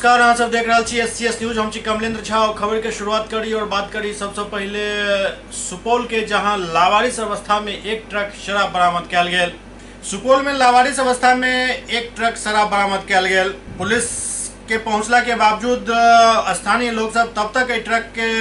नमस्कार, अहाँ सब देख रहे छी SCS न्यूज। हम छी कमलेंद्र झा और खबर के शुरुआत करी और बात करी सबसे पहले सुपौल के, जहां लावारिस अवस्था में एक ट्रक शराब बरामद कयल गेल। सुपौल में लावारिस अवस्था में एक ट्रक शराब बरामद कयल गेल। पुलिस के पहुंचला के बावजूद स्थानीय लोग सब तब तक ट्रक के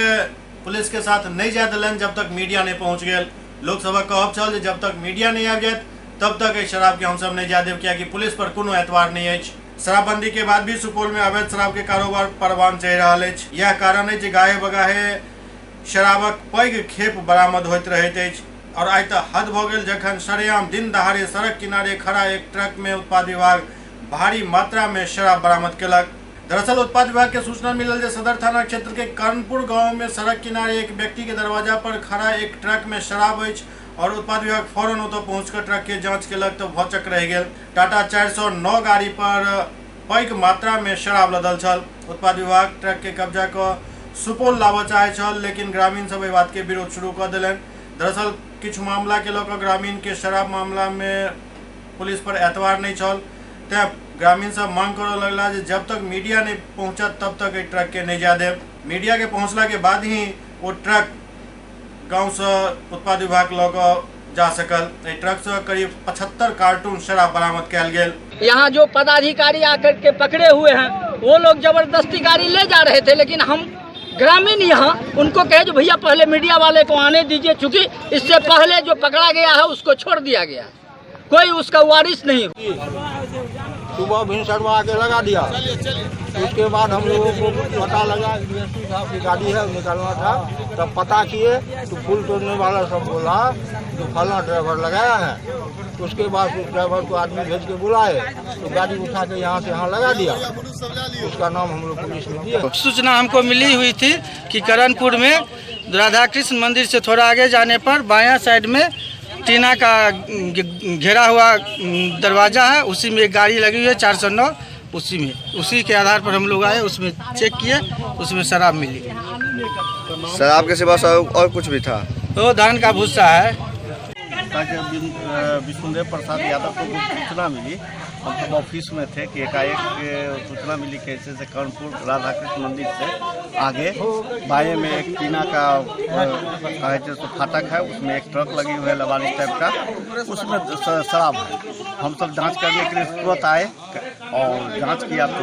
पुलिस के साथ नहीं जाए दिलन जब तक मीडिया नहीं पहुंच गए। लोग सब कहब छल जे जब तक मीडिया नहीं आबि जाए तब तक शराब के हम सब नहीं जाए देव, कियाकि पुलिस पर कोनो एतबार नहीं है। शराबबंदी के बाद भी सुपौल में अवैध शराब के कारोबार परवान चढ़ि रहा है। यह कारण है जे गाहे बगाहे शराबक पैघ खेप बरामद होइत रहैत अछि। और आइ तऽ हद भऽ गेल जखन सरेआम दिन दहाड़े सड़क किनारे खड़ा एक ट्रक में उत्पाद विभाग भारी मात्रा में शराब बरामद केलक। दरअसल उत्पाद विभाग के सूचना मिलल जे सदर थाना क्षेत्र के कर्णपुर गाँव में सड़क किनारे एक व्यक्ति के दरवाजा पर खड़ा एक ट्रक में शराब अछि और उत्पाद विभाग फौरन ओतऽ पहुंचकर ट्रक के जांच केलक तो भौचक रह गया। टाटा 409 गाड़ी पर पैघ मात्रा में शराब लदल छल। उत्पाद विभाग ट्रक के कब्जा क सुपौल लाबऽ चाहे छल, लेकिन ग्रामीण सब एहि बात के विरोध शुरू कऽ देलनि। दरअसल किछु मामला के लऽ कऽ ग्रामीण के शराब मामला में पुलिस पर एतबार नहीं छल, तैं ग्रामीण सब मांग करऽ लगला जे जब तक मीडिया नहीं पहुंचत तब तक एहि ट्रक के नहीं जाए देब। मीडिया के पहुंचला के बाद ही वो ट्रक गाँव से उत्पाद विभाग लऽ कऽ जा सकल। ट्रक से करीब 75 कार्टून शराब बरामद कयल गेल। यहाँ जो पदाधिकारी आकर के पकड़े हुए हैं वो लोग जबरदस्ती गाड़ी ले जा रहे थे, लेकिन हम ग्रामीण यहाँ उनको कहे जो भैया पहले मीडिया वाले को आने दीजिए, चूंकि इससे पहले जो पकड़ा गया है उसको छोड़ दिया गया, कोई उसका वारिस नहीं। सुबह भिनसरवा आके लगा दिया, उसके बाद हम लोगों को पता लगा यूनिवर्सिटी साहब की गाड़ी है निकलना था, तब पता किए तो फूल तोड़ने वाला सब बोला जो फलाना ड्राइवर लगाया है। उसके बाद उस ड्राइवर को आदमी भेज के बुलाए तो गाड़ी उठा के यहाँ से यहाँ लगा दिया। उसका नाम हम लोग पुलिस में दिया। सूचना हमको मिली हुई थी कि करणपुर में राधा कृष्ण मंदिर से थोड़ा आगे जाने पर बायां साइड में टीना का घेरा हुआ दरवाजा है, उसी में एक गाड़ी लगी हुई है 409, उसी के आधार पर हम लोग आए, उसमें चेक किए, उसमें शराब मिली। शराब के सिवा और कुछ भी था? तो धान का भूसा है। विष्णुदेव प्रसाद यादव को सूचना मिली, हम सब ऑफिस में थे कि एकाएक सूचना मिली कि ऐसे से कर्णपुर राधा कृष्ण मंदिर से आगे बाएं में एक टीना का फाटक है, उसमें एक ट्रक लगी हुई है लवारिस टाइप का, उसमें शराब है। हम सब जांच करने के लिए तुरंत आए और जांच किया तो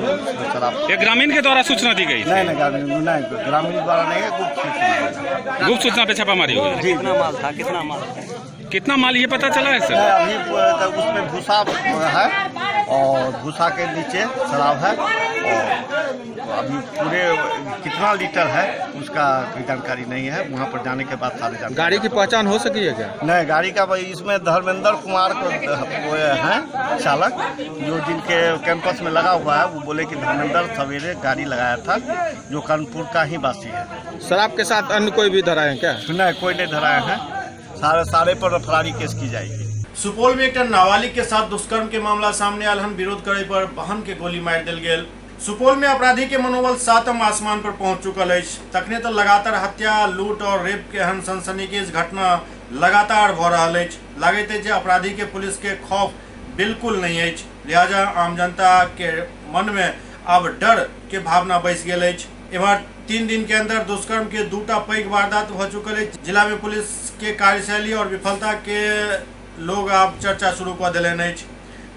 शराब। ये ग्रामीण के द्वारा सूचना दी गई? नहीं, ग्रामीण द्वारा नहीं है, गुप्त सूचना पे छापामारी हुई। कितना माल था, कितना माल ये पता चला है सर? अभी उसमें भूसा है और भूसा के नीचे शराब है, और अभी पूरे कितना लीटर है उसका कोई जानकारी नहीं है। वहाँ पर जाने के बाद सारे जानकारी। गाड़ी की पहचान हो सकी है क्या? नहीं, गाड़ी का इसमें धर्मेंद्र कुमार को हैं चालक, जो जिनके कैंपस में लगा हुआ है, वो बोले कि धर्मेंद्र सवेरे गाड़ी लगाया था, जो कानपुर का ही वासी है। शराब के साथ अन्य कोई भी धरा है क्या? नहीं, कोई नहीं धराया है। सारे पर फरारी केस की जाएगी। सुपौल में एक नाबालिग के साथ दुष्कर्म के मामला सामने आयल हन। विरोध करे पर बहन के गोली मार दिल गेल। सुपौल में अपराधी के मनोबल सातम आसमान पर पहुंच चुकल है। तखने तो लगातार हत्या, लूट और रेप के एहन सनसनीखेज घटना लगातार भ रहा है। लागैत है जे अपराधी के पुलिस के खौफ बिल्कुल नहीं है, लिहाजा आम जनता के मन में अब डर के भावना बैस गेल है। एम्हर 3 दिन के अंदर दुष्कर्म के 2टा पैघ वारदात हो चुकल है। जिला में पुलिस के कार्यशैली और विफलता के लोग अब चर्चा शुरू कर दिले।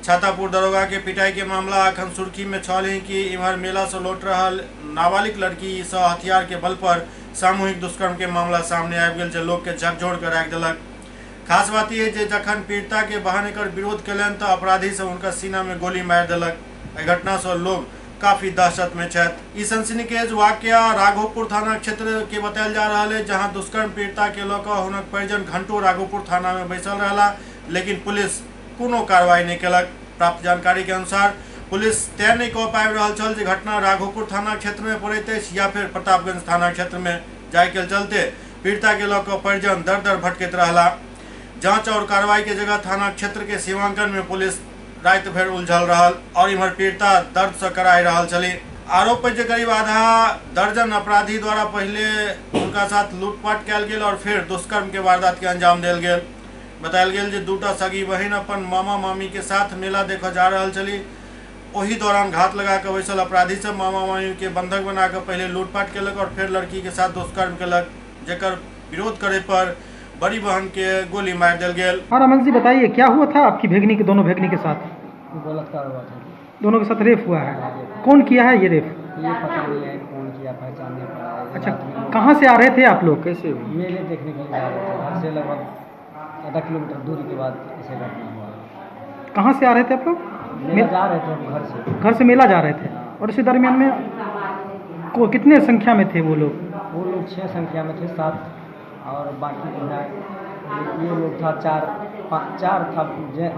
छातापुर दरोगा के पिटाई के मामला अखन सुर्खी में छल है कि इम्हर मेला से लौट रहा नाबालिग लड़की से हथियार के बल पर सामूहिक दुष्कर्म के मामला सामने आबि गेल, जे लोग के झकझोर कर राखि देलक। खास बात यह जे जखन पीड़िता के बहन एकर विरोध कयलनि तऽ अपराधी से उनका सीना में गोली मारि देलक। एहि घटना से लोग काफी दहशत में छथि। ई सनसनीखेज वाकया राघोपुर थाना क्षेत्र के बतायल जा रहा है, जहां दुष्कर्म पीड़िता के लऽ कऽ हुनक परिजन घंटों राघोपुर थाना में बैसल रहला, लेकिन पुलिस कोनो कार्रवाई नहीं केलक। प्राप्त जानकारी के अनुसार पुलिस तय नहीं कऽ पाबि रहल छल जे घटना राघोपुर थाना क्षेत्र में पड़ैत अछि या फिर प्रतापगंज थाना क्षेत्र में। जाय के चलते पीड़िता के लऽ कऽ परिजन दर दर भटकैत रहला। जांच और कार्रवाई के जगह थाना क्षेत्र के सीमांकन में पुलिस रात भर उलझल रहल और इम्हर पीड़िता दर्द से कराई रहल छली। आरोप है जे करीब आधा दर्जन अपराधी द्वारा पहले उनका साथ लूटपाट कयल गेल और फिर दुष्कर्म के वारदात के अंजाम देल गेल। बतायल गेल जे 2टा सगी बहिन अपन मामा मामी के साथ मेला देखऽ जा रहल छली। वही दौरान घात लगा कर बैसल अपराधी सब मामा मामी के बंधक बनाकर पहले लूटपाट केलक और फिर लड़की के साथ दुष्कर्म केलक, जेकर विरोध करे पर बड़ी बहन के गोली मार दिल गेल। हाँ रमन जी बताइए, क्या हुआ था आपकी भेगनी के, दोनों भेगनी के साथ? बलात्कार हुआ था। दोनों के साथ रेप हुआ है? कौन किया है ये रेप? ये पता नहीं है कौन किया, पहचान नहीं पाया। अच्छा, कहाँ से आ रहे थे आप लोग, कैसे? मेले देखने के लिए जा रहे थे, घर से लगभग आधा किलोमीटर दूरी के बाद इसे घटना हुआ। कहाँ से आ रहे थे आप लोग? मेला जा रहे थे हम घर से। घर से मेला जा रहे थे, और इसी दरमियान में कितने संख्या में थे वो लोग? वो लोग 6 संख्या में थे, 7 और बाकी जो है ये लोग था 4 था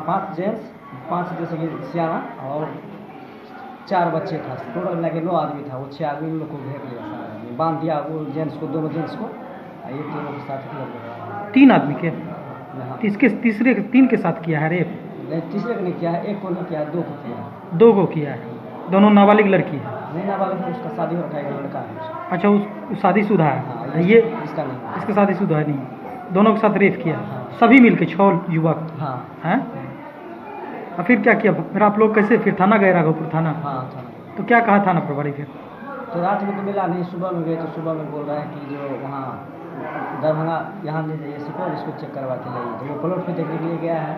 5 जेंट्स, 5 जैसे कि सियाना और 4 बच्चे था। टोटल मिला के 9 आदमी था। वो 6 आदमी लोग को घेर लिया, बांध दिया वो जेंट्स को, दोनों जेंट्स को, ये तीनों के साथ किया। 3 आदमी के? इसके तीसरे 3 के साथ किया है रेप? नहीं, तीसरे को नहीं किया है, 1 को नहीं किया, 2 को किया। 2 को किया है। दोनों नाबालिग लड़की है? नहीं नाबालिग, उसका शादी हो रखा है, लड़का है। अच्छा, उस शादीशुदा है? हाँ, ये इसका नहीं, इसका शादीशुदा है नहीं। दोनों के साथ रेप किया है? सभी मिलके 6 युवक? हाँ। हैं? और फिर क्या किया? फिर आप लोग कैसे फिर थाना गए, राघोपुर थाना? हाँ थाना। तो क्या कहा थाना प्रभारी फिर? तो रात में तो मिला नहीं, सुबह में गए तो सुबह में बोल रहे हैं कि जो वहाँ दरभंगा यहाँ ले जाइए सुपौल, इसको चेक करवा के लाइए। तो वो प्लॉट पे देखने के लिए गया है।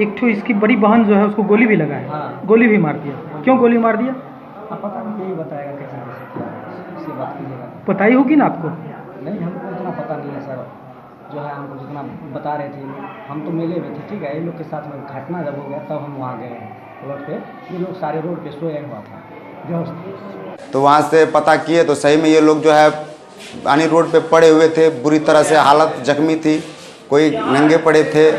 एक ठो इसकी बड़ी बहन जो है उसको गोली भी लगा है? हाँ। गोली भी मार दिया? क्यों गोली मार दिया? अब पता नहीं, यही बताएगा कैसे कैसे क्या, इससे बात कीजिएगा। पता ही होगी ना आपको? नहीं, हमको उतना पता नहीं है सर, जो है हमको जितना बता रहे थे हम तो मेले में थे, ठीक है। इन लोग के साथ में घटना जब हो गया तब हम वहाँ गए प्लॉट पे। ये लोग सारे रोड पे सोया हुआ था व्यवस्था। तो वहाँ से पता किए तो सही में ये लोग जो है पानी रोड पे पड़े हुए थे, बुरी तरह से हालत जख्मी थी, कोई नंगे पड़े थे।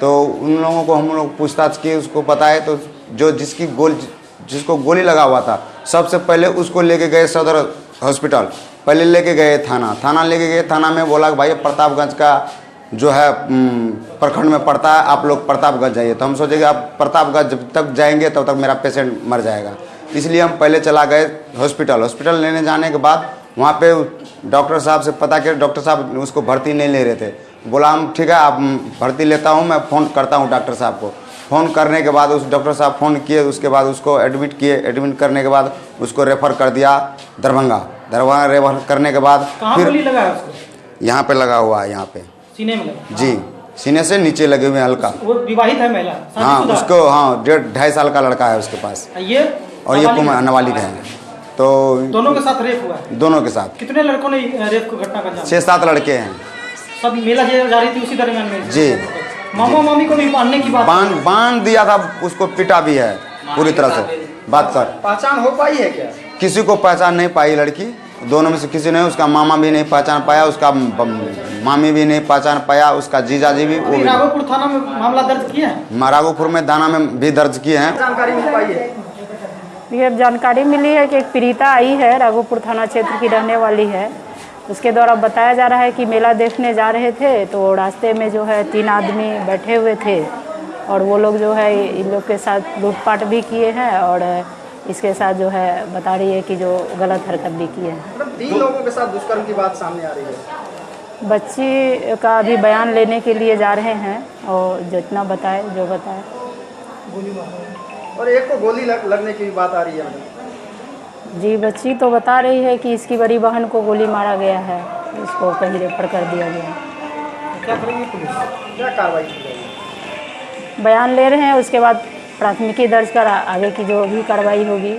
तो उन लोगों को हम लोग पूछताछ किए, उसको बताए तो जो जिसको गोली लगा हुआ था सबसे पहले उसको लेके गए सदर हॉस्पिटल, पहले लेके गए थाना लेके गए। थाना में बोला कि भाई प्रतापगंज का जो है प्रखंड में पड़ता है, आप लोग प्रतापगंज जाइए। तो हम सोचे कि आप प्रतापगंज जब तक जाएंगे तब तक मेरा पेशेंट मर जाएगा, इसलिए हम पहले चला गए हॉस्पिटल लेने जाने के बाद वहाँ पे डॉक्टर साहब से पता किया, डॉक्टर साहब उसको भर्ती नहीं ले रहे थे। बोला हम ठीक है आप भर्ती लेता हूँ, मैं फ़ोन करता हूँ डॉक्टर साहब को। फ़ोन करने के बाद उस डॉक्टर साहब फ़ोन किए, उसके बाद उसको एडमिट किए। एडमिट करने के बाद उसको रेफ़र कर दिया दरभंगा रेफ़र करने के बाद कहाँ गोली लगा है उसको? यहाँ पे लगा हुआ है, यहाँ पे सीने में लगा? जी, सीने से नीचे लगे हुए हैं हल्का। वो विवाहित है महिला? हाँ, उसको 1.5 साल का लड़का है उसके पास, ये और ये नाबालिग है। तो दोनों के साथ रेप हुआ है? दोनों के साथ। कितने लड़कों ने रेप को घटना का? 6-7 लड़के हैं। सब मेला जा रही थी उसी दरमियान में? जी। मामा मामी को भी बांधने की बात? बांध दिया था, उसको पिटा भी है पूरी तरह से बात कर। पहचान हो पाई है क्या? किसी को पहचान नहीं पाई लड़की, दोनों में से किसी ने, उसका मामा भी नहीं पहचान पाया, उसका मामी भी नहीं पहचान पाया, उसका जीजाजी भी। वो राघोपुर थाना में मामला दर्ज किया है? राघोपुर में थाना में भी दर्ज किए हैं। जानकारी मिल पाई है? ये जानकारी मिली है कि एक पीड़िता आई है, राघोपुर थाना क्षेत्र की रहने वाली है। उसके द्वारा बताया जा रहा है कि मेला देखने जा रहे थे तो रास्ते में जो है 3 आदमी बैठे हुए थे और वो लोग जो है इन लोग के साथ लूटपाट भी किए हैं और इसके साथ जो है बता रही है कि जो गलत हरकत भी किए हैं। 3 लोगों के साथ दुष्कर्म की बात सामने आ रही है। बच्ची का अभी बयान लेने के लिए जा रहे हैं और जितना बताए जो बताए। और एक को गोली लगने की बात आ रही है? जी, बच्ची तो बता रही है कि इसकी बड़ी बहन को गोली मारा गया है, इसको कहीं रेफर कर दिया गया। क्या करेगी पुलिस? क्या कार्रवाई की जाएगी? बयान ले रहे हैं, उसके बाद प्राथमिकी दर्ज कर आगे की जो भी कार्रवाई होगी।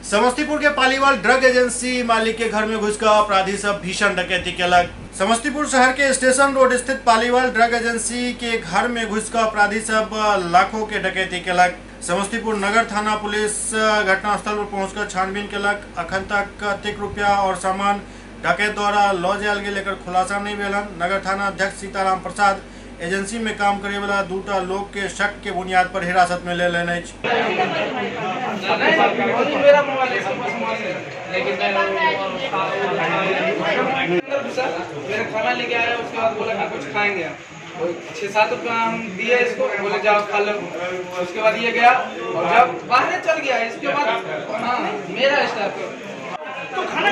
समस्तीपुर के पालीवाल ड्रग एजेंसी मालिक के घर में घुसकर अपराधी सब भीषण डकैती केलक। समस्तीपुर शहर के स्टेशन रोड स्थित पालीवाल ड्रग एजेंसी के घर में घुसकर अपराधी सब लाखों के डकैती केलक। समस्तीपुर नगर थाना पुलिस घटनास्थल पर पहुंचकर छानबीन केलक। अखन तक अतिक रुपया और सामान डकैत द्वारा लॉ जायल गेल लेकर खुलासा नहीं भेलन। नगर थाना अध्यक्ष सीताराम प्रसाद एजेंसी में काम करे वाला 2टा लोग के शक के बुनियाद पर हिरासत में ले लेने। मेरा खाना लेके आया, उसके बाद बोला कि कुछ खाएंगे, 6-7 रुपया हम दिए इसको, बोले जाओ खा लो। उसके बाद ये गया और जब बाहर चल गया, इसके बाद हाँ मेरा स्टाफ तो खाना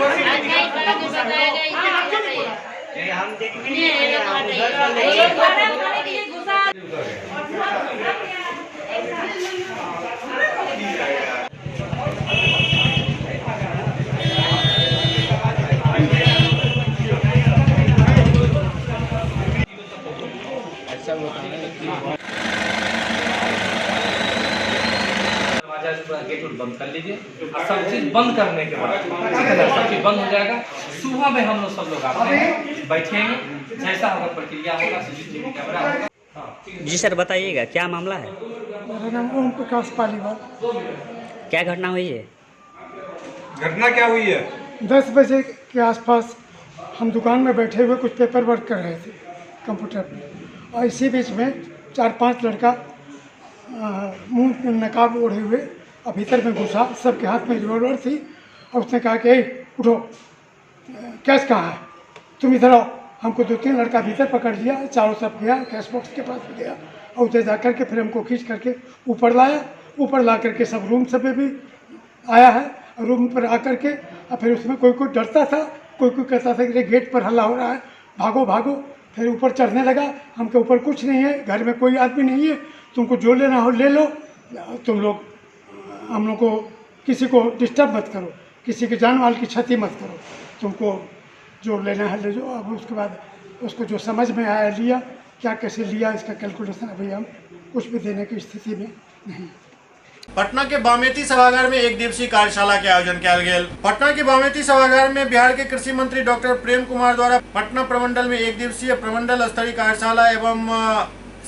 हम गेट बंद कर लीजिए और सब चीज़ बंद करने के बाद ठीक है ना, सब चीज़ बंद हो जाएगा। सुबह में हम लोग सब लोग आते हैं, बैठेंगे, जैसा होगा प्रक्रिया होगा, CCTV कैमरा होगा। जी सर बताइएगा क्या मामला है? मेरा नाम ओम प्रकाश पालीवाल। क्या घटना हुई है? घटना क्या हुई है? 10 बजे के आसपास हम दुकान में बैठे हुए कुछ पेपर वर्क कर रहे थे कंप्यूटर पे, और इसी बीच में 4-5 लड़का मुंह में नकाब ओढ़े हुए और भीतर में घुसा। सबके हाथ में रिवॉल्वर थी और उसने कहा कि ए उठो, कैश कहाँ है, तुम इधर आओ। हमको 2-3 लड़का भीतर पकड़ लिया, चारों तरफ गया, कैश बॉक्स के पास भी गया और उधर जा करके फिर हमको खींच करके ऊपर लाया। ऊपर ला करके सब रूम सब में भी आया है, और रूम पर आकर के और फिर उसमें कोई कोई डरता था, कोई कोई कहता था कि गेट पर हल्ला हो रहा है, भागो भागो। फिर ऊपर चढ़ने लगा, हमके ऊपर कुछ नहीं है, घर में कोई आदमी नहीं है, तुमको जो लेना हो ले लो, तुम लोग हम लोग को किसी को डिस्टर्ब मत करो, किसी के जान माल की क्षति मत करो, तुमको जो लेना है ले जाओ। अब उसके बाद उसको जो समझ में आया लिया, क्या कैसे लिया इसका कैलकुलेशन अभी हम कुछ भी देने की स्थिति में नहीं। पटना के बामेती सभागार में एक दिवसीय कार्यशाला के आयोजन किया गया। पटना के बामेती सभागार में बिहार के कृषि मंत्री डॉक्टर प्रेम कुमार द्वारा पटना प्रमंडल में एक दिवसीय प्रमंडल स्तरीय कार्यशाला एवं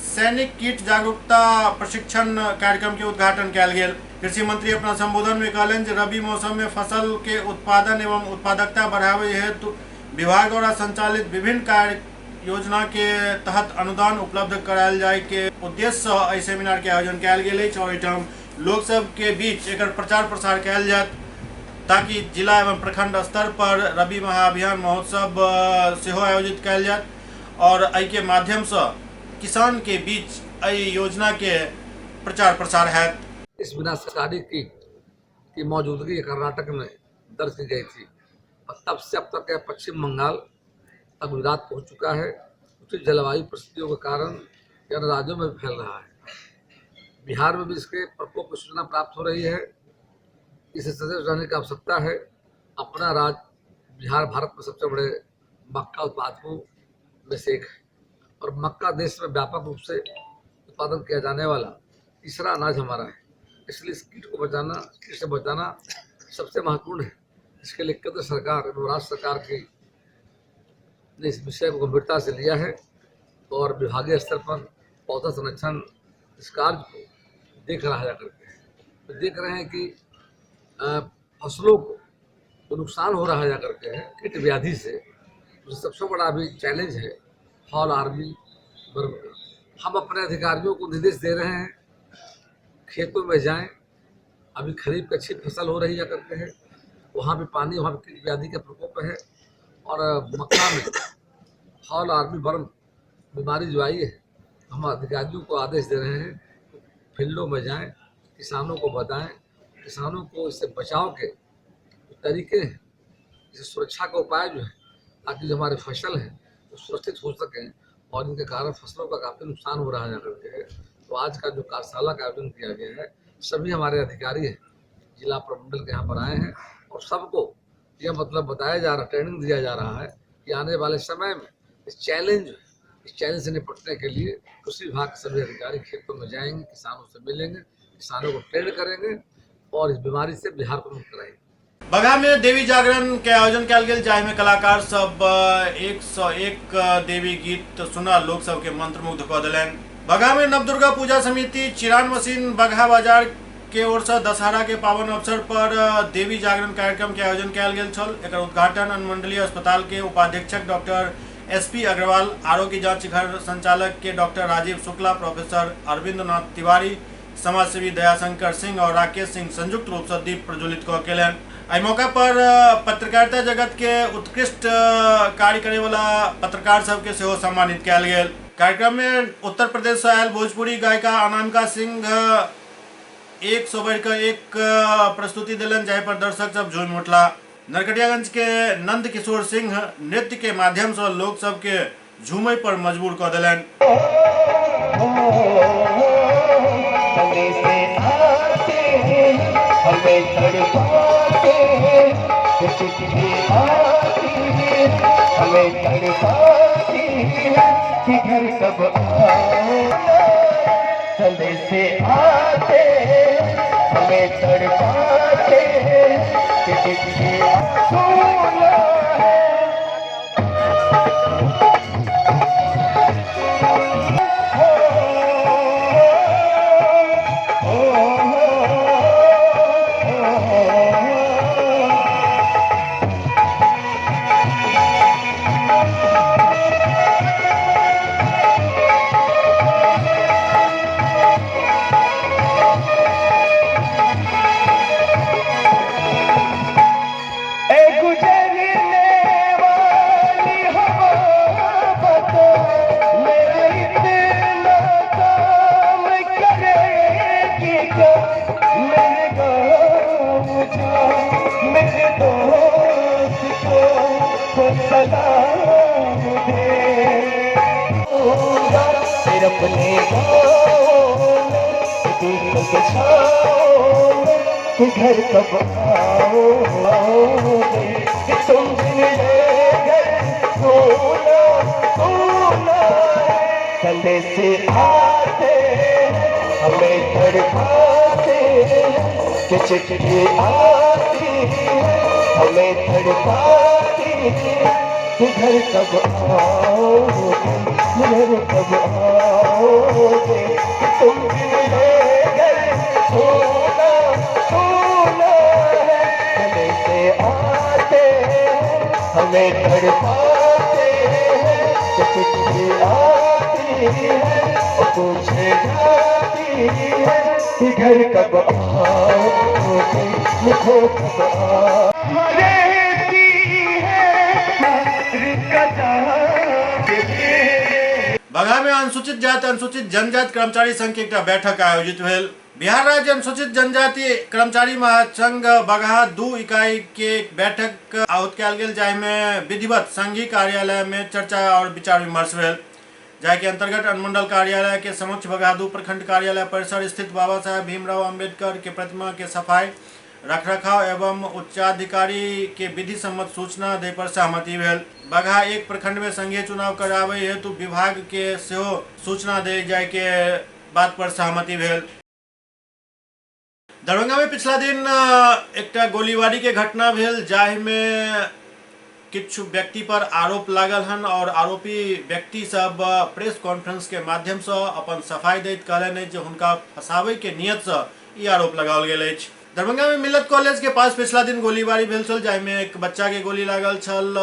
सैनिक कीट जागरूकता प्रशिक्षण कार्यक्रम के उद्घाटन किया गया। कृषि मंत्री अपना संबोधन में कहलन जे रबी मौसम में फसल के उत्पादन एवं उत्पादकता बढ़ावे हेतु विभाग द्वारा संचालित विभिन्न कार्य योजना के तहत अनुदान उपलब्ध करायल जाय के उद्देश्य से सेमिनार के आयोजन किया गया और एठाम लोग सब के बीच एक प्रचार प्रसार किया जाए ताकि जिला एवं प्रखंड स्तर पर रबी महाअभियान महोत्सव सेहो आयोजित किया जाए और एहि के माध्यम से किसान के बीच एहि योजना के प्रचार प्रसार है। इस विनाशकारी कीट की मौजूदगी कर्नाटक में दर्ज की गई थी और तब से अब तक पश्चिम बंगाल तक विराट पहुँच चुका है। उचित जलवायु परिस्थितियों के कारण अन्य राज्यों में फैल रहा है। बिहार में भी इसके प्रकोप की सूचना प्राप्त हो रही है। इसे सजग रहने की आवश्यकता है। अपना राज्य बिहार भारत में सबसे बड़े मक्का उत्पादकों में से एक है और मक्का देश में व्यापक रूप से उत्पादन किया जाने वाला तीसरा अनाज हमारा है। इसलिए इस कीट को बचाना, कीट से बचाना सबसे महत्वपूर्ण है। इसके लिए केंद्र सरकार एवं राज्य सरकार की ने इस विषय को गंभीरता से लिया है और विभागीय स्तर पर पौधा संरक्षण इस कार्य को देख रहा है करके तो देख रहे हैं कि फसलों को तो नुकसान हो रहा है करके है कीट व्याधि से। जो सबसे बड़ा अभी चैलेंज है फॉल आर्मी वर्म का। हम अपने अधिकारियों को निर्देश दे रहे हैं खेतों में जाएं। अभी खरीफ की अच्छी फसल हो रही है करके है, वहाँ भी पानी, वहाँ भी कीट व्याधि का प्रकोप है और मक्का में फॉल आर्मी वर्म बीमारी जो आई है, हम अधिकारियों को आदेश दे रहे हैं फील्डों में जाएं, किसानों को बताएं, किसानों को इससे बचाव के तरीके हैं, इससे सुरक्षा का उपाय जो है ताकि जो हमारे फसल हैं वो सुरक्षित हो सकें और इनके कारण फसलों का काफ़ी नुकसान हो रहा है करके है। तो आज का जो कार्यशाला का आयोजन किया गया है, सभी हमारे अधिकारी हैं जिला प्रमंडल के यहाँ पर आए हैं और सबको यह मतलब बताया जा रहा, ट्रेनिंग दिया जा रहा है कि आने वाले समय में इस चैलेंज से निपटने के लिए कृषि विभाग के सभी अधिकारी खेतों में जाएंगे, किसानों से मिलेंगे, किसानों को ट्रेन करेंगे और इस बीमारी से बिहार को मुक्त कराएंगे। बगहा में देवी जागरण के आयोजन किया गया जाहि में कलाकार सब 101 देवी गीत सुना लोक सब के मंत्रमुग्ध कऽ देलनि। बगहा में नवदुर्गा पूजा समिति चिरान मशीन बगहा बाजार के ओर से दशहरा के पावन अवसर पर देवी जागरण कार्यक्रम के आयोजन किया गेल छल। एकर उद्घाटन अनुमंडलीय अस्पताल के उपाधीक्षक डॉक्टर SP अग्रवाल, आरोग्य जांच घर संचालक के डॉक्टर राजीव शुक्ला, प्रोफेसर अरविंद नाथ तिवारी, समाजसेवी दयाशंकर सिंह और राकेश सिंह संयुक्त रूप से दीप प्रज्वलित कयलनि। एहि मौका पर पत्रकारिता जगत के उत्कृष्ट कार्य करे वाला पत्रकार सबके सेहो सम्मानित कयल गेल। कार्यक्रम में उत्तर प्रदेश से आयल भोजपुरी गायिका अनामिका सिंह 100 बढ़ कर 1 प्रस्तुति दिलन, जाहि पर दर्शक सब झूम उठला। नरकटियागंज के नंद किशोर सिंह नृत्य के माध्यम से लोग सब के झूमे पर मजबूर कऽ देलनि। हमें तड़पाते हैं कि जिसकी आंसू अपने घर कब आओगे तुम कंधे से आते हमें तड़पाते कि चिट्ठी आती हमें तड़पाती घर कब आओगे घर कब आओगे तुम सोना सोना गले से आते हमें तड़पाते चिट्ठी आती और पूछे जाती है कि घर कब आओगे लिखो कब आओगे बगहा में अनुसूचित जाति अनुसूचित जनजाति कर्मचारी संघ के एक बैठक आयोजित भेल। बिहार राज्य अनुसूचित जनजाति कर्मचारी महासंघ बगहा 2 इकाई के एक बैठक आयोजित कयल गेल, जाहि में विधिवत संघीय कार्यालय में चर्चा और विचार विमर्श भेल। जाहि के अंतर्गत अनुमंडल कार्यालय के समक्ष बगहा 2 प्रखंड कार्यालय परिसर स्थित बाबा साहेब भीमराव अम्बेडकर के प्रतिमा के सफाई रखरखाव एवं उच्चाधिकारी के विधि सम्मत सूचना दे पर सहमति भेल। बगहा 1 प्रखंड में संघीय चुनाव करावे हेतु विभाग के सेहो सूचना दे जाय के बात पर सहमति भेल। दरभंगा में पिछला दिन एक गोलीबारी के घटना भेल, जाहि में किछु व्यक्ति पर आरोप लागल हन और आरोपी व्यक्ति सब प्रेस कॉन्फ्रेंस के माध्यम से अपन सफाई दैत कहलनि जे हुनका फंसावे के नियत से ई आरोप लगाओल गेल अछि। दरभंगा में मिलत कॉलेज के पास पिछला दिन गोलीबारी भेल छल, जाहि में एक बच्चा के गोली लागल छल।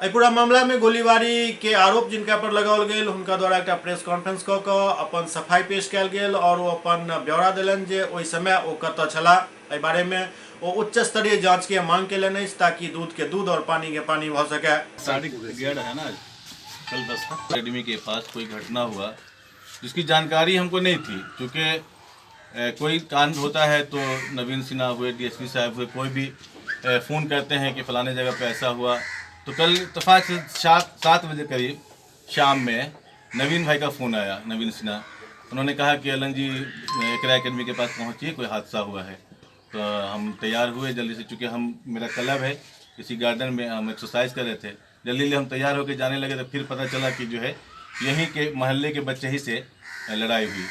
एहि पूरा मामला में गोलीबारी के आरोप जिनका पर लगाओल गेल हुनका द्वारा एक प्रेस कॉन्फ्रेंस क के अपन सफाई पेश कयल गेल और वो अपन ब्यौरा देलन जे ओहि समय ओ कतऽ छलाह। एहि बारे में वो उच्च स्तरीय जांच के मांग केलनि ताकि दूध के दूध और पानी के पानी भ सके। है ना, कल 10 अकेडमी के पास कोई घटना हुआ जिसकी जानकारी हमको नहीं थी, क्योंकि कोई कांड होता है तो नवीन सिन्हा हुए, डीएसपी साहब हुए, कोई भी फ़ोन करते हैं कि फलाने जगह पे ऐसा हुआ। तो कल इत्तेफाक से 7 बजे करीब शाम में नवीन भाई का फ़ोन आया, नवीन सिन्हा। उन्होंने कहा कि अलन जी एकरा अकेडमी के पास पहुँचिए, कोई हादसा हुआ है। तो हम तैयार हुए जल्दी से, चूँकि मेरा क्लब है इसी गार्डन में, हम एक्सरसाइज कर रहे थे। जल्दी हम तैयार होकर जाने लगे तो फिर पता चला कि जो है यहीं के मोहल्ले के बच्चे ही से लड़ाई हुई।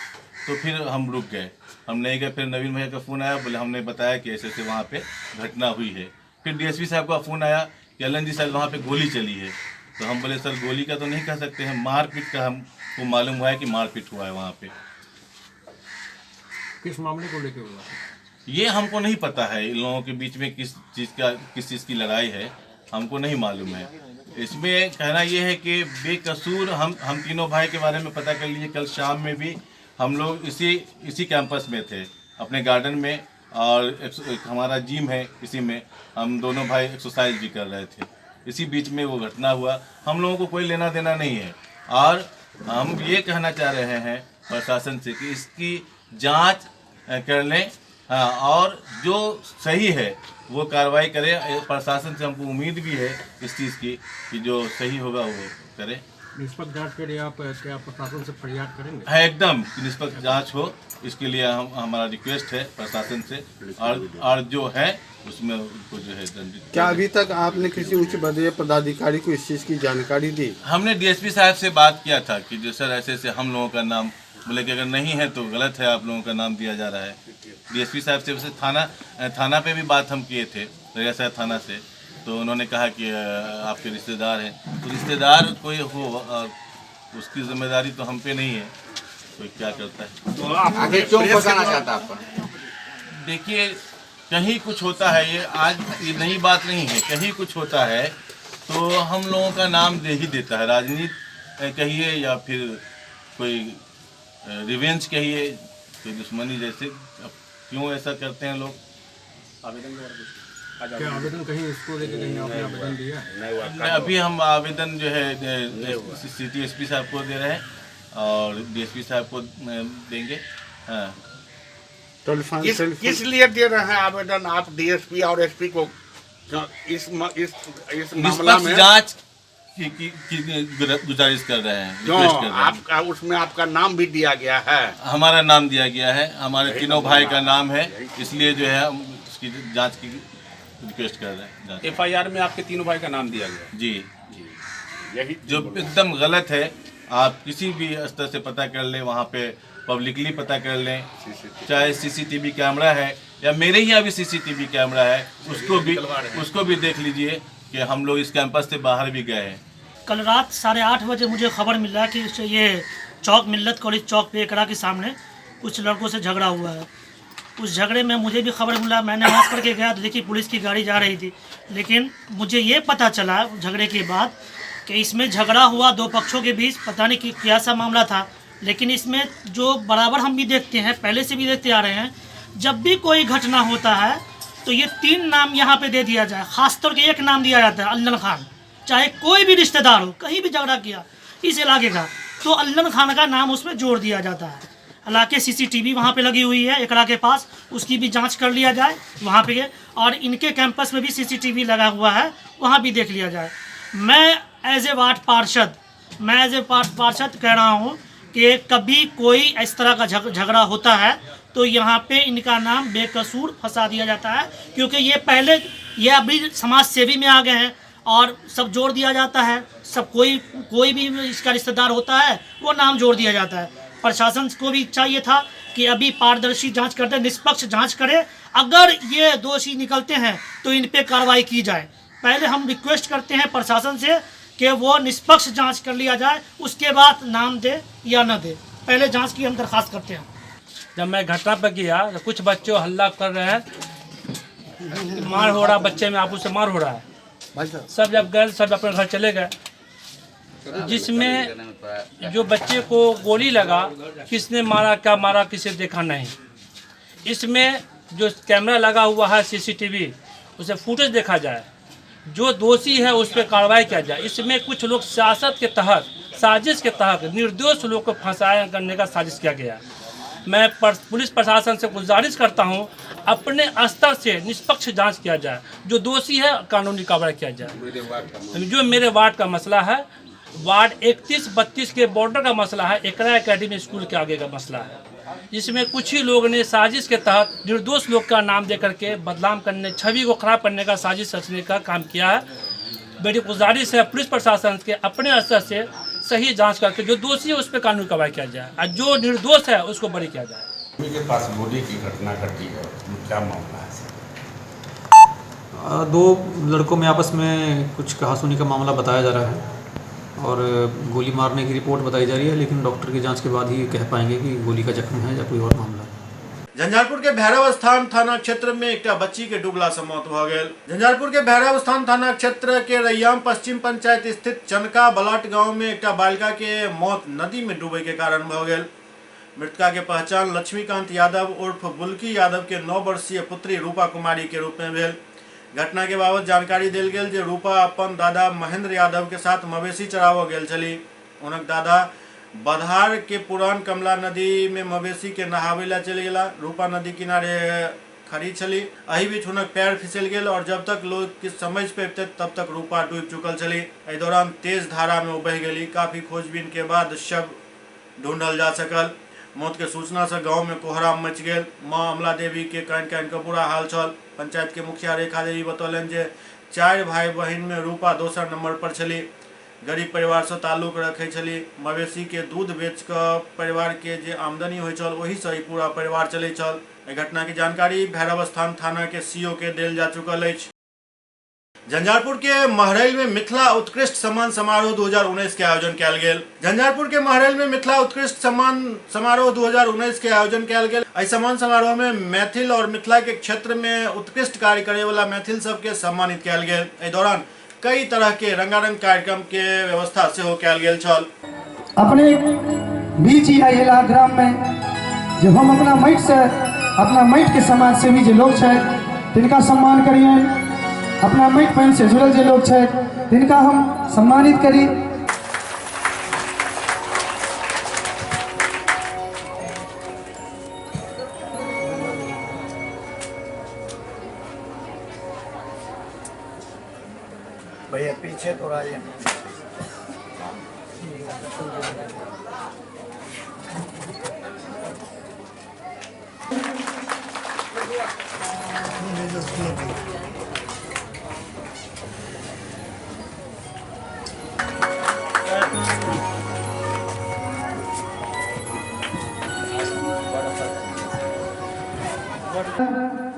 तो फिर हम रुक गए, हम नहीं गए। फिर नवीन भैया का फ़ोन आया, बोले हमने बताया कि ऐसे ऐसे वहाँ पे घटना हुई है। फिर डीएसपी साहब का फ़ोन आया कि अलन जी शायद वहाँ पे गोली चली है। तो हम बोले सर गोली का तो नहीं कह सकते हैं, मारपीट का हमको मालूम हुआ है कि मारपीट हुआ है वहाँ पे। किस मामले को लेकर हुआ ये हमको नहीं पता है, इन लोगों के बीच में किस चीज़ की लड़ाई है हमको नहीं मालूम है। इसमें कहना ये है कि बेकसूर हम तीनों भाई के बारे में पता कर लीजिए। कल शाम में भी हम लोग इसी कैंपस में थे, अपने गार्डन में, और हमारा जिम है, इसी में हम दोनों भाई एक्सरसाइज भी कर रहे थे। इसी बीच में वो घटना हुआ। हम लोगों को कोई लेना देना नहीं है और हम ये कहना चाह रहे हैं प्रशासन से कि इसकी जांच कर लें, हाँ, और जो सही है वो कार्रवाई करें। प्रशासन से हमको उम्मीद भी है इस चीज़ की कि जो सही होगा वो करें। निष्पक्ष जांच के लिए आप क्या प्रशासन से फरियाद करेंगे? है एकदम निष्पक्ष जांच हो, इसके लिए हमारा रिक्वेस्ट है प्रशासन से, और जो है उसमें उनको जो है दंडित। क्या अभी तक आपने किसी उच्च पदीय पदाधिकारी को इस चीज़ की जानकारी दी? हमने डीएसपी साहब से बात किया था कि जो सर ऐसे ऐसे हम लोगों का नाम, बोले कि अगर नहीं है तो गलत है, आप लोगों का नाम दिया जा रहा है। डीएसपी साहब से वैसे थाना पे भी बात हम किए थे, रियासत थाना से, तो उन्होंने कहा कि आपके रिश्तेदार हैं, तो रिश्तेदार कोई हो उसकी जिम्मेदारी तो हम पे नहीं है, कोई क्या करता है। तो आप आगे क्यों फंसाना चाहता है आपका? देखिए कहीं कुछ होता है, ये आज ये नई बात नहीं है, कहीं कुछ होता है तो हम लोगों का नाम दे ही देता है, राजनीति कहिए या फिर कोई रिवेंज कहिए, कोई दुश्मनी जैसे। अब क्यों ऐसा करते हैं लोग? क्या आवेदन कहीं इसको लेकर कहीं आपने आवेदन दिया? अभी हम आवेदन जो है सिटी एसपी साहब को दे रहे हैं और डीएसपी साहब को देंगे। हाँ, किस लिए दे रहे हैं आवेदन आप डीएसपी और एसपी को? इस मामला में जांच की गुजारिश कर रहे हैं, रिक्वेस्ट कर रहे हैं। आपका उसमें आपका नाम भी दिया गया है? हमारा नाम दिया गया है, हमारे तीनों भाई का नाम है, इसलिए जो है हम उसकी जांच की रिक्वेस्ट कर रहे हैं। एफआईआर में आपके तीनों भाई का नाम दिया गया? जी, यही जो एकदम गलत है। आप किसी भी स्तर से पता कर लें, वहाँ पे पब्लिकली पता कर लें, चाहे सीसीटीवी कैमरा है या मेरे यहाँ भी सीसीटीवी कैमरा है, उसको भी देख लीजिए कि हम लोग इस कैंपस से बाहर भी गए हैं। कल रात 8:30 बजे मुझे खबर मिला कि ये चौक मिल्लत कॉलेज चौक पे एकरा के सामने कुछ लड़कों से झगड़ा हुआ है। उस झगड़े में मुझे भी खबर मिला, मैंने आवाज़ करके गया तो देखिए पुलिस की गाड़ी जा रही थी, लेकिन मुझे ये पता चला झगड़े के बाद कि इसमें झगड़ा हुआ दो पक्षों के बीच, पता नहीं कि क्या सा मामला था। लेकिन इसमें जो बराबर हम भी देखते हैं, पहले से भी देखते आ रहे हैं, जब भी कोई घटना होता है तो ये 3 नाम यहाँ पे दे दिया जाए। ख़ासतौर के एक नाम दिया जाता है अल्लन खान, चाहे कोई भी रिश्तेदार हो, कहीं भी झगड़ा किया इस इलाके का तो अल्लन खान का नाम उसमें जोड़ दिया जाता है। हालांकि सीसीटीवी वहाँ पे लगी हुई है एकरा के पास, उसकी भी जांच कर लिया जाए वहाँ पे, और इनके कैंपस में भी सीसीटीवी लगा हुआ है, वहाँ भी देख लिया जाए। मैं एज ए वार्ड पार्षद कह रहा हूँ कि कभी कोई इस तरह का झगड़ा होता है तो यहाँ पे इनका नाम बेकसूर फंसा दिया जाता है, क्योंकि ये अभी समाज सेवी में आ गए हैं और सब जोड़ दिया जाता है। सब कोई भी इसका रिश्तेदार होता है वो नाम जोड़ दिया जाता है। प्रशासन को भी चाहिए था कि अभी पारदर्शी जांच करते, निष्पक्ष जांच करे, अगर ये दोषी निकलते हैं तो इन पे कार्रवाई की जाए। पहले हम रिक्वेस्ट करते हैं प्रशासन से कि वो निष्पक्ष जांच कर लिया जाए, उसके बाद नाम दे या न दे, पहले जांच की हम दरख्वास्त करते हैं। जब मैं घटना पर गया तो कुछ बच्चे हल्ला कर रहे हैं, मार हो रहा, बच्चे में आपस से मार हो रहा है। सब जब गए सब अपने घर चले गए, जिसमें जो बच्चे को गोली लगा, किसने मारा क्या मारा किसे देखा नहीं। इसमें जो कैमरा लगा हुआ है सीसीटीवी, उसे फुटेज देखा जाए, जो दोषी है उस पर कार्रवाई किया जाए। इसमें कुछ लोग सियासत के तहत, साजिश के तहत निर्दोष लोग को फंसाया करने का साजिश किया गया। मैं पुलिस प्रशासन से गुजारिश करता हूं, अपने स्तर से निष्पक्ष जांच किया जाए, जो दोषी है कानूनी कार्रवाई किया जाए। जो मेरे वार्ड का मसला है, वार्ड 31-32 के बॉर्डर का मसला है, एकरा एकेडमी स्कूल के आगे का मसला है, जिसमें कुछ ही लोग ने साजिश के तहत निर्दोष लोग का नाम दे करके बदनाम करने, छवि को खराब करने का साजिश रचने का काम किया है। मेरी गुजारिश है पुलिस प्रशासन के अपने स्तर से सही जांच करके जो दोषी है उस पर कानूनी कार्रवाई किया जाए और जो निर्दोष है उसको बरी किया जाए। के पास गोली की घटना घटी है, क्या मामला है? 2 लड़कों में आपस में कुछ कहासुनी का मामला बताया जा रहा है और गोली मारने की रिपोर्ट बताई जा रही है, लेकिन डॉक्टर की जांच के बाद ही कह पाएंगे कि गोली का जख्म है या कोई और मामला है। झंझारपुर के भैरव स्थान थाना क्षेत्र में एक बच्ची के डूबला से मौत हो गई। झंझारपुर के भैरव स्थान थाना क्षेत्र के रैयाम पश्चिम पंचायत स्थित चनका बलाट गांव में एक बालिका के मौत नदी में डूबे के कारण हो गई। मृतका के पहचान लक्ष्मीकांत यादव उर्फ बुल्की यादव के 9 वर्षीय पुत्री रूपा कुमारी के रूप में भेल। घटना के बाबत जानकारी देल गेल जे रूपा अपन दादा महेंद्र यादव के साथ मवेशी चरावऽ गेल छली। उनक दादा बधार के पुरान कमला नदी में मवेशी के नहावे ला चल गेला। रूपा नदी किनारे खड़ी छली, एहि बीच हुनक पैर फिसल गेल और जब तक लोग किछ समझ पैते तब तक रूपा डूब चुकल छली। एहि दौरान तेज धारा में बह गेली। काफी खोजबीन के बाद शव ढूंढल जा सकल। मौत के सूचना से गांव में कोहराम मच गेल। माँ अमला देवी के कान के बुरा हाल छल। पंचायत के मुखिया रेखा देवी बतौलन जे 4 भाई बहन में रूपा दोसर नंबर पर छली। गरीब परिवार से ताल्लुक रखे छली। मवेशी के दूध बेच कर परिवार के जे आमदनी होइ छल वही से ही पूरा परिवार चले छल। एहि घटना की जानकारी भैरवस्थान थाना के सीओ के देल जा चुकल अछि। झंझारपुर के महरैल में मिथिला उत्कृष्ट सम्मान समारोह 2019 के आयोजन कयल गेल। झंझारपुर के महरैल में मिथिला उत्कृष्ट सम्मान समारोह 2019 के आयोजन कयल गेल। एहि सम्मान समारोह में मैथिल और मिथिला के क्षेत्र में उत्कृष्ट कार्य करे वाला मैथिल सबके सम्मानित कयल गेल। एहि दौरान कई तरह के रंगारंग कार्यक्रम के व्यवस्था सेहो कयल गेल छल। अपने बीच ही अहिला ग्राम में जब हम अपना माटि के समाज सेवी जो लोग हैं तिनका सम्मान करिए, अपना माटि पानि से जुड़ल जो लोग हैं तिनका हम सम्मानित करी। भैया पीछे थोड़ा ये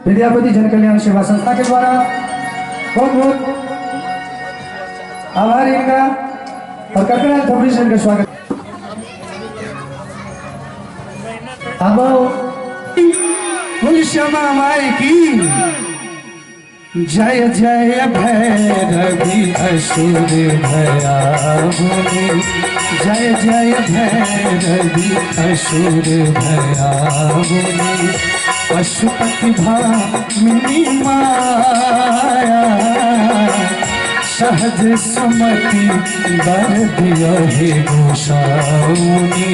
विद्यापति जन कल्याण सेवा संस्था के द्वारा बहुत बहुत आभार इनका और कपिल थोड़ी से इनका स्वागत। अब श्यामा माई की जय जय भैरवी असुर भयाबुनि, जय जय भैरवी असुर भयाबुनि, पशुपति भामिनी माया, सहज सुमति बर दियो हे गोसाउनि,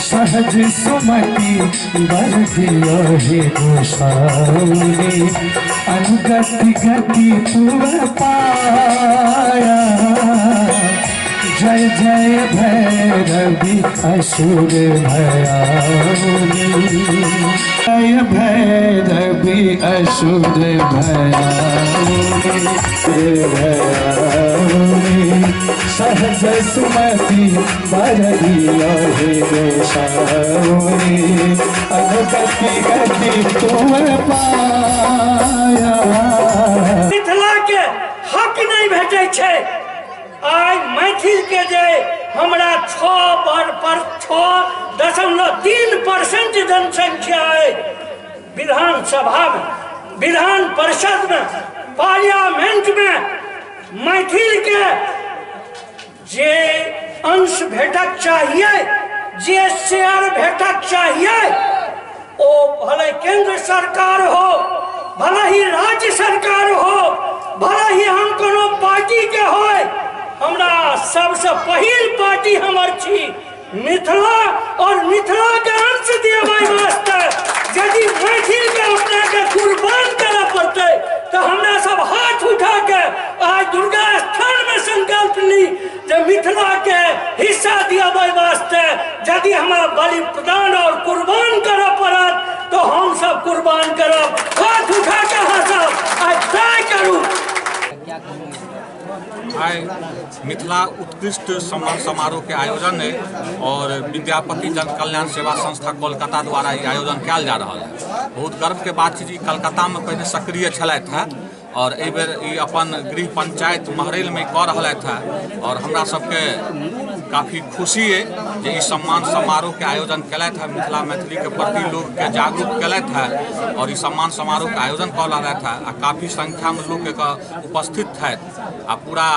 सहज सुमति बर दियो हे गोसाउनि, अनुगति गति तुम पाया, जय जय भैरवी असुर भयाबुनि, जय भैरवी असुर भयाबुनि, सहज सुमति बर दियो हे गोसाउनि, अनुगति गति तुम पाया। मिथिला के हक नहीं भेटे छे। आज मैथिल के जे हमरा 6.3% जनसंख्या है विधानसभा में, विधान परिषद में, पार्लियामेंट में मैथिल के जे अंश भेटक चाहिए, जे शेयर भेटक चाहिए, ओ भले केंद्र सरकार हो, भले ही राज्य सरकार हो, भले ही हम कोनो पार्टी के होय, हमरा सबसे पहिल पार्टी हमर छी मिथिला और मिथिला के अंश देवे वास्ते यदि मैथिल के अपना के कुर्बान करे पड़ते तो हमरा सब हाथ उठा के आज दुर्गा स्थान में संकल्प ली जे मिथिला के हिस्सा दियावे वास्ते यदि हमारा बलि प्रदान और कुर्बान करे पड़त तो हम सब कुर्बान करब। हाथ उठा के हंसब, आज तय करू। आज मिथिला उत्कृष्ट सम्मान समारोह के आयोजन है और विद्यापति जन कल्याण सेवा संस्था कोलकाता द्वारा ये आयोजन किया जा रहा है। बहुत गर्व के बात है जी, कलकत्ता में पहले सक्रिय छलैथ है और एहि बेर ई अपन गृह पंचायत महरैल में कऽ रहलैथ है और हमरा सबके काफ़ी खुशी है जे ई सम्मान समारोह के आयोजन कयलथि है, मिथिला मैथिली के प्रति लोग के जागरूक कयलथि है और ई सम्मान समारोह के आयोजन कऽ रहलथि है आ काफ़ी संख्या में लोग उपस्थित छथि आ पूरा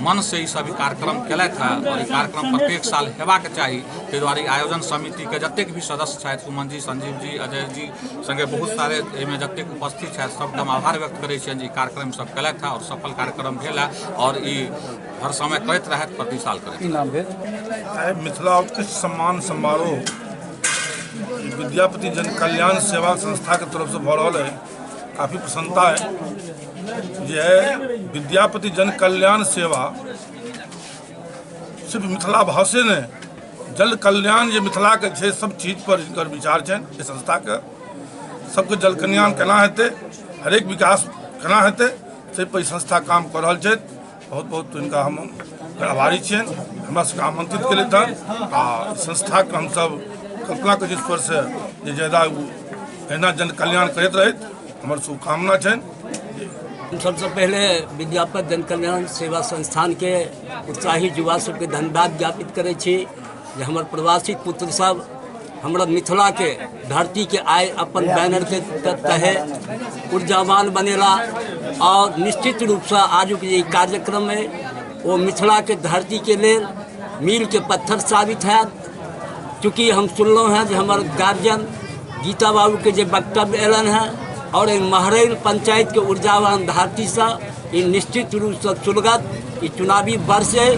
मन से ई सभी कार्यक्रम कयलथि है और ई कार्यक्रम प्रत्येक साल हेबाक चाही। ताहि दुआरे आयोजन समिति के जतेक भी सदस्य छथि, सुमन जी, संजीव जी, अजय जी संगे बहुत सारे एहिमे जतेक उपस्थित छथि सबके हम आभार व्यक्त करै छियनि जे कार्यक्रम सब कयलथि है और सफल कार्यक्रम भेल है और ई हर समय करैत रहथि, प्रति साल करैत। मिथिला उत्कृष्ट सम्मान समारोह विद्यापति जन कल्याण सेवा संस्था के तरफ से भऽ रहल है। काफ़ी प्रसन्नता है जे विद्यापति जन कल्याण सेवा सिर्फ मिथिला भाषे ने जल कल्याण जे मिथिला के छै सब चीज पर इनकर विचार छनि। इस संस्था के सबके जल कल्याण केना हेतै, हरेक विकास केना हेतै, से पर संस्था काम कर रहल छै। बहुत बहुत इनका हम आभारी छियन हमरा सबके आमंत्रित केले था आ संस्था के हम सब कल्पना के ईश्वर से जे ज्यादा एना जन कल्याण करते रहे हमार शुभकामना छन। सबसे पहले विद्यापति जन कल्याण सेवा संस्थान के उत्साही युवा सबके धन्यवाद ज्ञापित करे छी जे हमर प्रवासी पुत्र सब हमरा मिथिला के धरती के आय अपन बैनर के तहे ऊर्जावान बनेला और निश्चित रूप से आज के कार्यक्रम में वो मिथिला के धरती के लेल मील के पत्थर साबित है। चूँकि हम सुनलों हैं जो हमारे गार्जियन गीता बाबू के जो वक्तव्य एलन है और महरैल पंचायत के ऊर्जावान धरती से ये निश्चित रूप से सुलगत ये चुनावी वर्ष है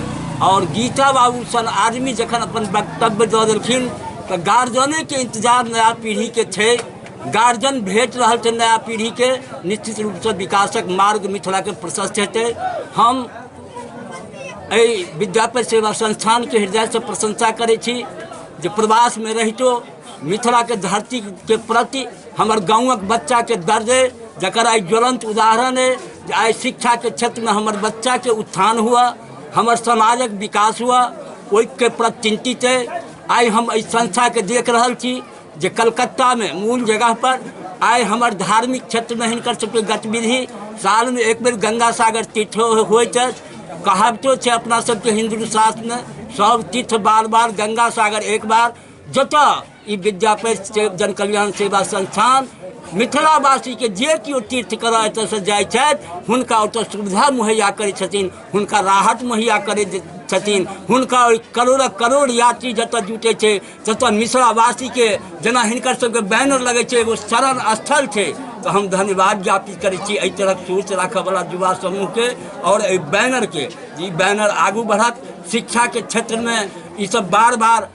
और गीता बाबू सन आदमी जखन अपन वक्तव्य दऽ देलखिन तो गार्जियने के इंतजार नया पीढ़ी के थे। गार्जियन भेट रहा थे नया पीढ़ी के निश्चित रूप से विकासक मार्ग मिथिला के प्रशस्त हेतै। हम विद्यापति सेवा संस्थान के हृदय से प्रशंसा करे छी जो प्रवास में रहितो मिथिला के धरती के प्रति हमार गाँवक बच्चा के दर्द है जकर आई ज्वलंत उदाहरण है। आई शिक्षा के क्षेत्र में हमार बच्चा के उत्थान हुआ, हमार समाजक विकास हुआ, ओहि के प्रति चिंतित है। आई हम इस संस्था के देख रहा छी जे कलकत्ता में मूल जगह पर आई हमार धार्मिक क्षेत्र में हिनकर सबके गतिविधि साल में एक बेर गंगा सागर तीर्थ होइत है। कहावतो है अपना सबके हिंदू शास्त्र में सब तीर्थ बार बार गंगा सागर एक बार। जतऽ ई विद्यापति जन कल्याण सेवा संस्थान मिथिलावासी के जे केओ तीर्थ करऽ एतऽ से जाइ छथि हुनका ओतऽ सुविधा मुहैया करै छथिन, हुनका राहत मुहैया करै छथिन। हुनका करोड़क करोड़ यात्री जतऽ जुटै छै ततऽ मिथिलावासी के जेना हिनकर सबके बैनर लगै छै एगो शरण स्थल छै। तो हम धन्यवाद ज्ञापित करै छी एहि तरह सोच राखऽ वाला युवा समूह के और एहि बैनर के ई बैनर आगू बढ़त। शिक्षा के क्षेत्र में ई सब बार बार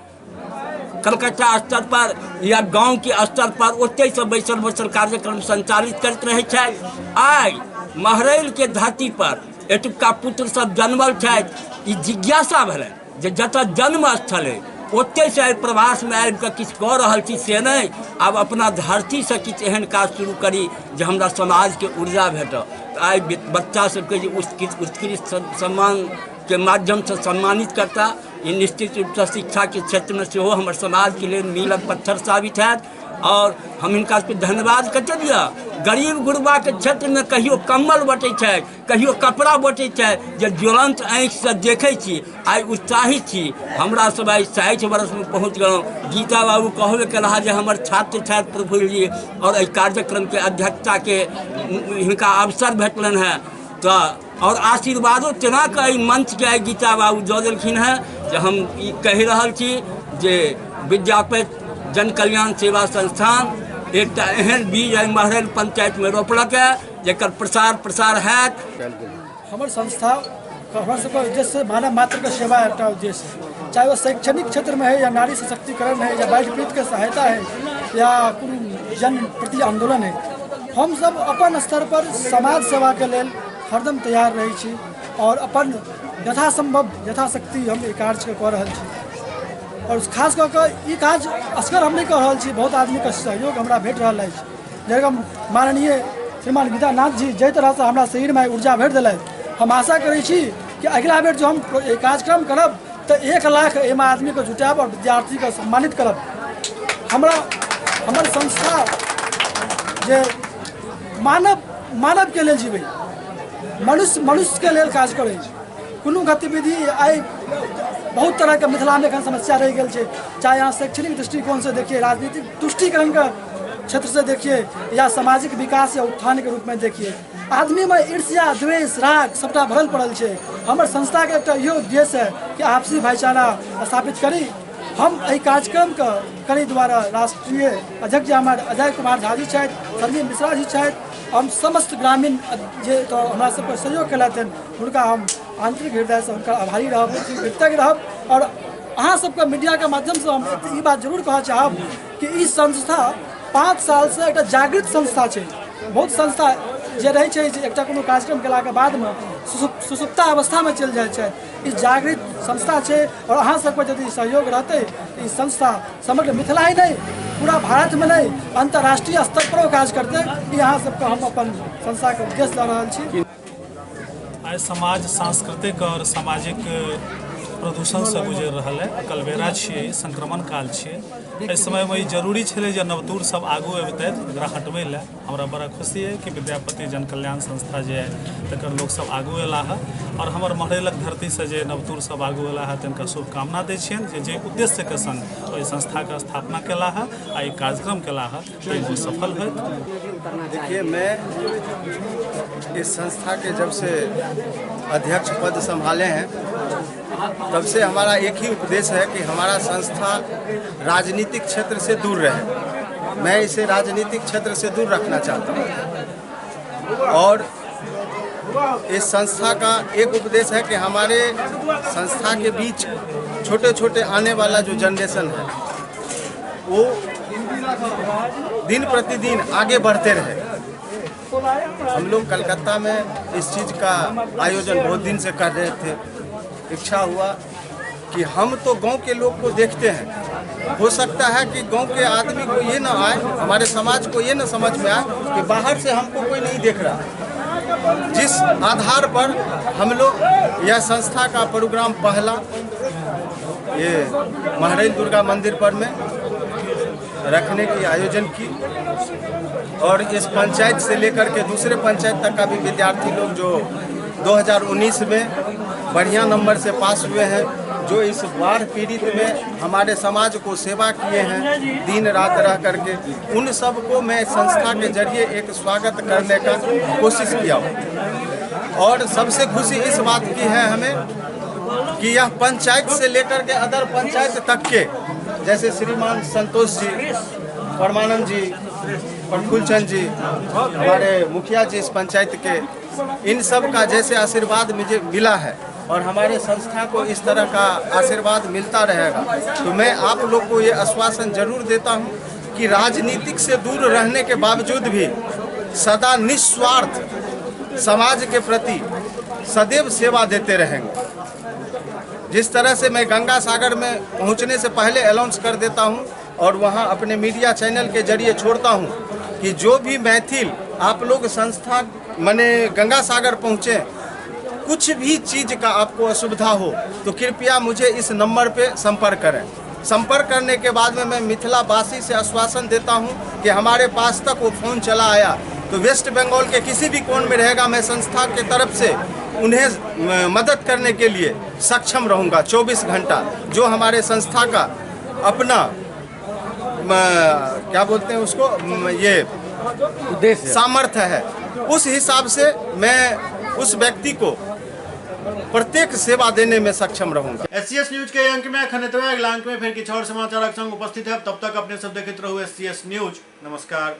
कलकत्ता स्तर पर या गांव के स्तर पर ओते से बैसल कार्यक्रम संचालित करते रहे छथि। आई महरैल के धरती पर एतुका पुत्र सब जन्मल छथि। ई जिज्ञासा भेलै जे जतऽ जन्म स्थल है ओते से प्रवास में आबि कऽ किछु कऽ रहल छी से नहीं, आब अपना धरती से किछु एहन काज शुरू करी जे हमरा समाज के ऊर्जा भेटत। आई बच्चा सबके जे उत्कृष्ट सम्मान के माध्यम से सम्मानित करता ये निश्चित रूप से शिक्षा के क्षेत्र में से हमारे समाज के लिए मीलक पत्थर साबित है और हम इनका धन्यवाद कते दिया। गरीब गुरबा के क्षेत्र में कहियो कम्बल बटे छै, कहियो कपड़ा बटे छै जे ज्वलंत आँखि से देखे छी। आई उत्साहित छी हमरा सब आई 60 वर्ष में पहुँच गलौं। गीता बाबू कहबे कला जे हमर छात्र छथि प्रफुल्ल जी और एहि कार्यक्रम के अध्यक्षता के हिनका अवसर भेटलन है तो और आशीर्वादो तेना के मंच के गीता बाबू दऽ देलखिन है जे हम ई कहि रहल छी जे विद्यापति जन कल्याण सेवा संस्थान एक एहन बीज महरैल पंचायत में रोपलक है जकर प्रसार है। हमारे संस्था हमारे सबका उद्देश्य मानव मात्र का सेवा एक उद्देश्य है, चाहे वो शैक्षणिक क्षेत्र में है या नारी सशक्तिकरण है या बाढ़ पीड़ित के सहायता है या जन प्रति आंदोलन है। हम सब अपन स्तर पर समाज सेवा के लिए हरदम तैयार रही छी और अपन यथासंभव यथाशक्ति हम ये कार्य कर रहा छी। और खास कर के काज असगर हम नहीं कर रहा छी, बहुत आदमी का सहयोग हमरा भेट रहा है। जगह माननीय श्रीमान गीतानाथ जी जै तरह से हमरा शरीर में ऊर्जा भेट दिल, हम आशा करै छी कि अगला बेर जो हम कार्यक्रम करब तो 1 लाख एम आदमी को जुटाब और विद्यार्थी को सम्मानित करब। हमार संस्था जे मानव के लिए जीवे मनुष्य के लिए काज करे कोनो गतिविधि आई बहुत तरह के मिथिला में एखन समस्या रह गई है, चाहे यहाँ शैक्षणिक दृष्टिकोण से देखिए, राजनीतिक तुष्टिकरण का क्षेत्र से देखिए या सामाजिक विकास या उत्थान के रूप में देखिए। आदमी में ईर्ष्या द्वेष राग सबटा भरल पड़ल है। हमार संस्था के एक इहो उद्देश्य है कि आपसी भाईचारा स्थापित करी। हम एहि कार्यक्रम के करी द्वारा राष्ट्रीय अध्यक्ष हमारे अजय कुमार झा जी छथि, संजीव मिश्रा जी छथि, हम समस्त ग्रामीण जे तो हमरा सबके सहयोग केलथि हुनका हम आंतरिक हृदय से हुनका आभारी रहब, कृतज्ञ रहब। और अहाँ सबके मीडिया के माध्यम से हम ई बात जरूर कहऽ चाहब कि ई संस्था 5 साल से एक जागृत संस्था है। बहुत संस्था जे रहे छै जे एकटा कोनो कार्यक्रम केला के बाद में सुसुप्ता अवस्था में चल जाए छै, ई जागृत संस्था है। और अहाँ सबके यदि सहयोग रहते ई संस्था समग्र मिथिला ही नहीं पूरा भारत में नहीं अंतर्राष्ट्रीय स्तर पर काज करते। यहाँ सबके हम अपन संस्था के उद्देश्य लऽ रहल छी। आज समाज सांस्कृतिक और सामाजिक प्रदूषण से गुजर रहा है। कलबेरा छे, संक्रमण काल छे। इस समय में जरूरी छे जे नवतुर सब आगू अबतै एकरा हटबै ला। हमरा बड़ा खुशी है कि विद्यापति जन कल्याण संस्था जे है तकर लोग सब आगू एला है और हमर महरेलक धरती से जे नवतुर सब आगू एला है तिनका शुभकामना दै छियनि जे उद्देश्य के संग ओहि संस्था के स्थापना केला है आ ई कार्यक्रम केला है वो सफल है। देखिए, मैं इस संस्था के जब से अध्यक्ष पद संभाले हैं तब से हमारा एक ही उपदेश है कि हमारा संस्था राजनीतिक क्षेत्र से दूर रहे। मैं इसे राजनीतिक क्षेत्र से दूर रखना चाहता हूँ और इस संस्था का एक उपदेश है कि हमारे संस्था के बीच छोटे छोटे आने वाला जो जनरेशन है वो दिन प्रतिदिन आगे बढ़ते रहे। हम लोग कलकत्ता में इस चीज़ का आयोजन बहुत दिन से कर रहे थे। इच्छा हुआ कि हम तो गांव के लोग को देखते हैं, हो सकता है कि गांव के आदमी को ये ना आए, हमारे समाज को ये ना समझ में आए कि बाहर से हमको कोई नहीं देख रहा। जिस आधार पर हम लोग यह संस्था का प्रोग्राम पहला ये महरैल दुर्गा मंदिर पर में रखने की आयोजन की और इस पंचायत से लेकर के दूसरे पंचायत तक का भी विद्यार्थी लोग जो 2019 में बढ़िया नंबर से पास हुए हैं, जो इस बाढ़ पीड़ित में हमारे समाज को सेवा किए हैं दिन रात रह करके, उन सब को मैं संस्था के जरिए एक स्वागत करने का कोशिश किया। और सबसे खुशी इस बात की है हमें कि यह पंचायत से लेकर के अदर पंचायत तक के, जैसे श्रीमान संतोष जी, परमानंद जी, प्रफुल्लचंद जी, हमारे मुखिया जी इस पंचायत के, इन सब का जैसे आशीर्वाद मुझे मिला है और हमारे संस्था को इस तरह का आशीर्वाद मिलता रहेगा, तो मैं आप लोग को ये आश्वासन जरूर देता हूँ कि राजनीतिक से दूर रहने के बावजूद भी सदा निस्वार्थ समाज के प्रति सदैव सेवा देते रहेंगे। जिस तरह से मैं गंगा सागर में पहुँचने से पहले अनाउंस कर देता हूँ और वहाँ अपने मीडिया चैनल के जरिए छोड़ता हूँ कि जो भी मैथिल आप लोग संस्था माने गंगा सागर पहुँचे, कुछ भी चीज़ का आपको असुविधा हो तो कृपया मुझे इस नंबर पे संपर्क करें। संपर्क करने के बाद में मैं मिथिला वासी से आश्वासन देता हूं कि हमारे पास तक वो फ़ोन चला आया तो वेस्ट बंगाल के किसी भी कोण में रहेगा, मैं संस्था के तरफ से उन्हें मदद करने के लिए सक्षम रहूंगा 24 घंटा। जो हमारे संस्था का अपना क्या बोलते हैं उसको, ये उद्देश्य सामर्थ्य है, उस हिसाब से मैं उस व्यक्ति को प्रत्येक सेवा देने में सक्षम रहूंगा। SCS न्यूज के अंक में अगला अंक में फिर किछ और समाचार संग उपस्थित है। तब तक अपने सब देखते रहो SCS न्यूज। नमस्कार।